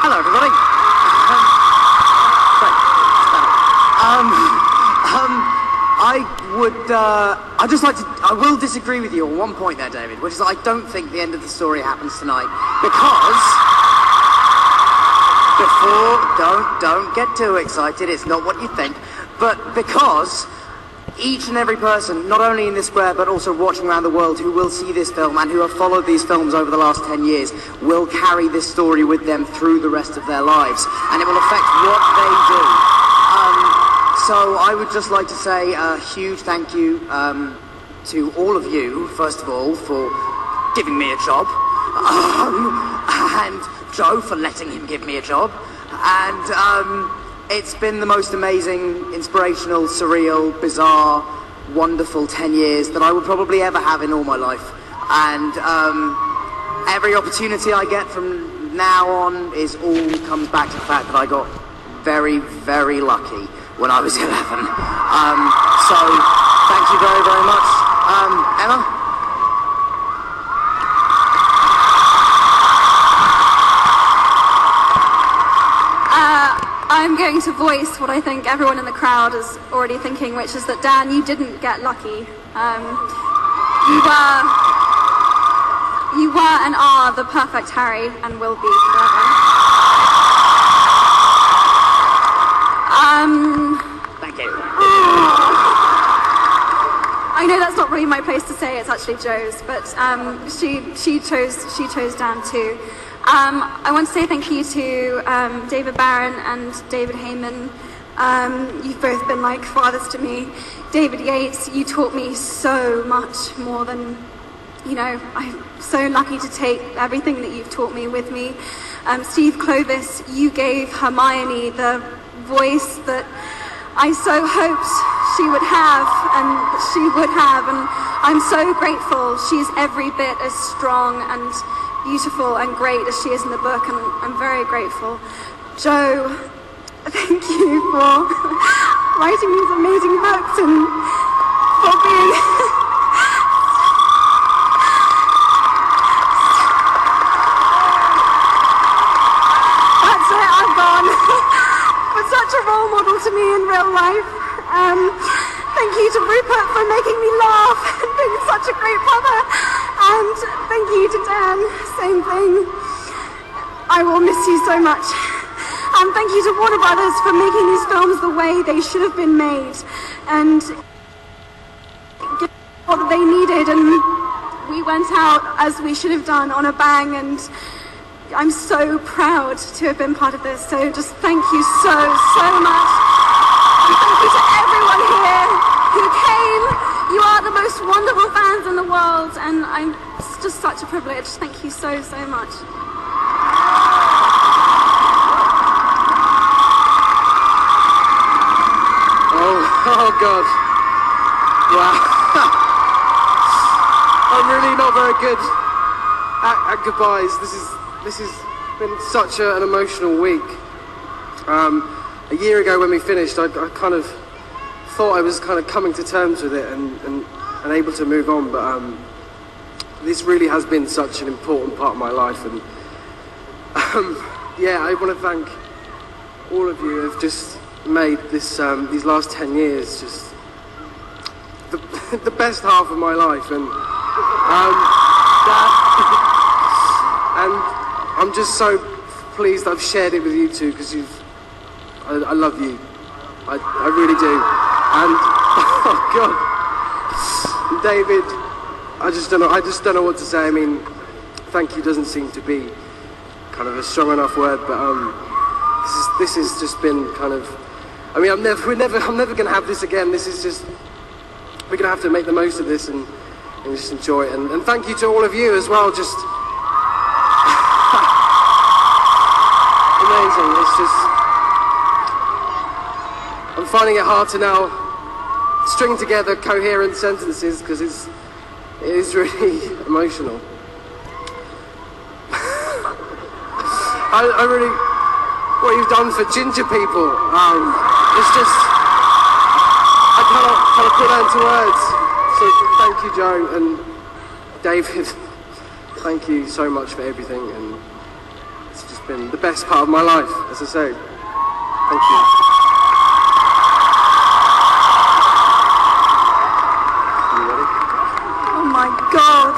Hello, everybody. I will disagree with you on one point there, David, which is I don't think the end of the story happens tonight, because don't get too excited, it's not what you think, but because each and every person, not only in this square, but also watching around the world, who will see this film and who have followed these films over the last 10 years, will carry this story with them through the rest of their lives, and it will affect what they do. So I would just like to say a huge thank you to all of you, first of all, for giving me a job, and Joe for letting him give me a job, and it's been the most amazing, inspirational, surreal, bizarre, wonderful 10 years that I will probably ever have in all my life. And every opportunity I get from now on comes back to the fact that I got very, very lucky when I was 11. So thank you very, very much. Emma? I'm going to voice what I think everyone in the crowd is already thinking, which is that, Dan, you didn't get lucky. You were and are the perfect Harry, and will be forever. Thank you. I know that's not really my place to say, it's actually Joe's, but she chose Dan too. I want to say thank you to David Barron and David Heyman. You've both been like fathers to me. David Yates, you taught me so much more than, you know, I'm so lucky to take everything that you've taught me with me. Steve Clovis, you gave Hermione the voice that I so hoped she would have, and she would have, and I'm so grateful. She's every bit as strong and beautiful and great as she is in the book, and I'm very grateful. Joe, thank you for writing these amazing books and for being that's it, I'm gone. But such a role model to me in real life. Thank you to Rupert for making me laugh and being such a great brother. And thank you to Dan, same thing. I will miss you so much. And thank you to Warner Brothers for making these films the way they should have been made and giving what they needed, and we went out as we should have done, on a bang, and I'm so proud to have been part of this. So just thank you so much. And thank you to everyone here who came. You are the most wonderful fans in the world, and it's just such a privilege. Thank you so much. Oh God. Wow. I'm really not very good at goodbyes. This has been such an emotional week. A year ago when we finished, I kind of thought I was kind of coming to terms with it and able to move on, but this really has been such an important part of my life, and yeah, I want to thank all of you who have just made this these last 10 years just the best half of my life, and and I'm just so pleased I've shared it with you two, because I love you. I really do. And oh God, David, I just don't know what to say. I mean, thank you doesn't seem to be kind of a strong enough word, but this has just been kind of. I mean, I'm never going to have this again. This is just, we're going to have to make the most of this and just enjoy it. And thank you to all of you as well. Just amazing. It's just, I'm finding it hard to now string together coherent sentences because it is really emotional. I really, what you've done for ginger people, it's just, I cannot put that into words. So thank you, Joe, and David, thank you so much for everything, and it's just been the best part of my life, as I say. Thank you. Are you ready? Oh my God.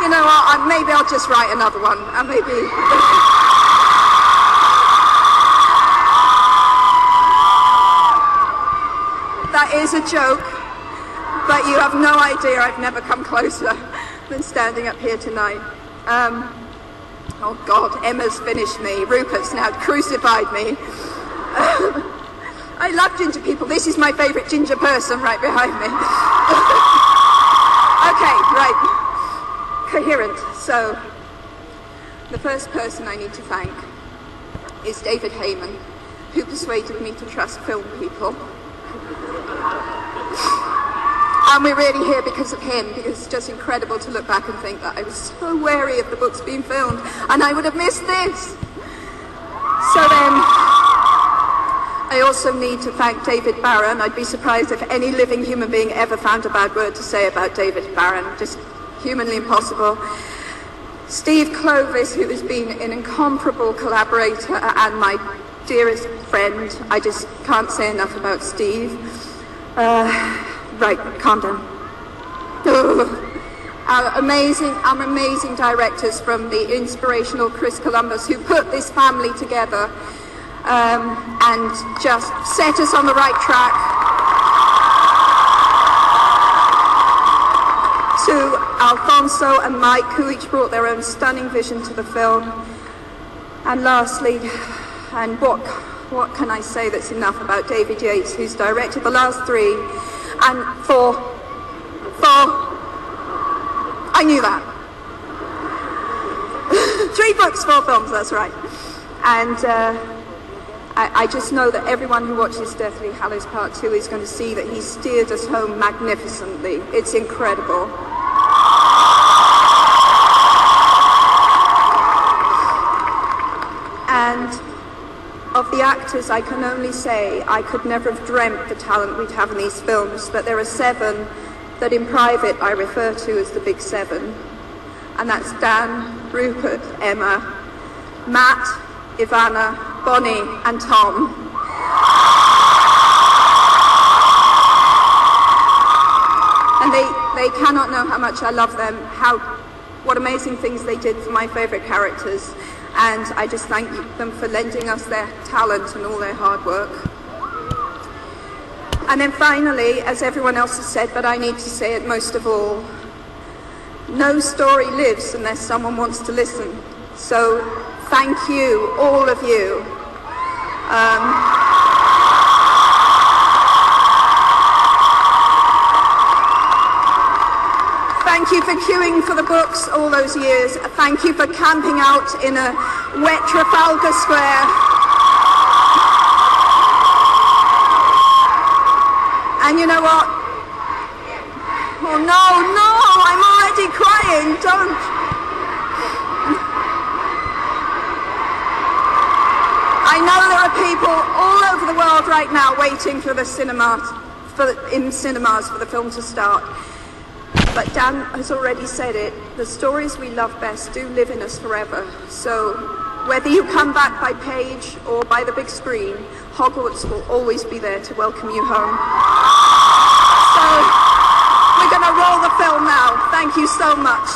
You know what, maybe I'll just write another one, and maybe... That is a joke, but you have no idea I've never come closer than standing up here tonight. Oh God, Emma's finished me. Rupert's now crucified me. I love ginger people. This is my favourite ginger person right behind me. Okay, right. Coherent. So, the first person I need to thank is David Heyman, who persuaded me to trust film people. And we're really here because of him, because it's just incredible to look back and think that I was so wary of the books being filmed, and I would have missed this. So then, I also need to thank David Barron. I'd be surprised if any living human being ever found a bad word to say about David Barron, just humanly impossible. Steve Clovis, who has been an incomparable collaborator and my dearest friend. I just can't say enough about Steve. Right, calm down. Our amazing directors from the inspirational Chris Columbus, who put this family together and just set us on the right track. To Alfonso and Mike, who each brought their own stunning vision to the film. And lastly, and what can I say that's enough about David Yates, who's directed the last three, and four, I knew that. 3 books, 4 films, that's right. And I just know that everyone who watches Deathly Hallows Part 2 is going to see that he steered us home magnificently. It's incredible. And of the actors, I can only say I could never have dreamt the talent we'd have in these films, but there are 7 that in private I refer to as the Big 7. And that's Dan, Rupert, Emma, Matt, Ivana, Bonnie, and Tom. And they cannot know how much I love them, what amazing things they did for my favourite characters. And I just thank them for lending us their talent and all their hard work. And then finally, as everyone else has said, but I need to say it most of all, no story lives unless someone wants to listen. So thank you, all of you. Thank you for queuing for the books all those years. Thank you for camping out in a wet Trafalgar Square. And you know what? Oh no, I'm already crying, don't. I know there are people all over the world right now waiting for the in cinemas for the film to start. But Dan has already said it, the stories we love best do live in us forever. So whether you come back by page or by the big screen, Hogwarts will always be there to welcome you home. So we're going to roll the film now. Thank you so much.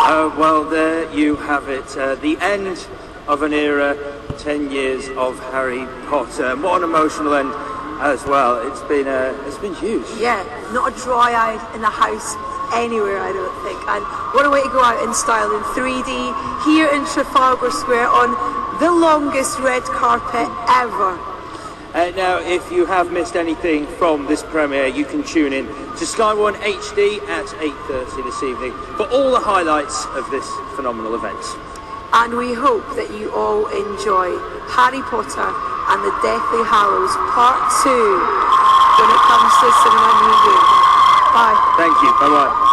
Well, there you have it. The end of an era, 10 years of Harry Potter. And what an emotional end as well. It's been huge. Yeah, not a dry eye in the house anywhere, I don't think. And what a way to go out in style in 3D here in Trafalgar Square on the longest red carpet ever. Now, if you have missed anything from this premiere, you can tune in to Sky One HD at 8:30 this evening for all the highlights of this phenomenal event. And we hope that you all enjoy Harry Potter and the Deathly Hallows Part 2 when it comes to cinema near you. Bye. Thank you. Bye-bye.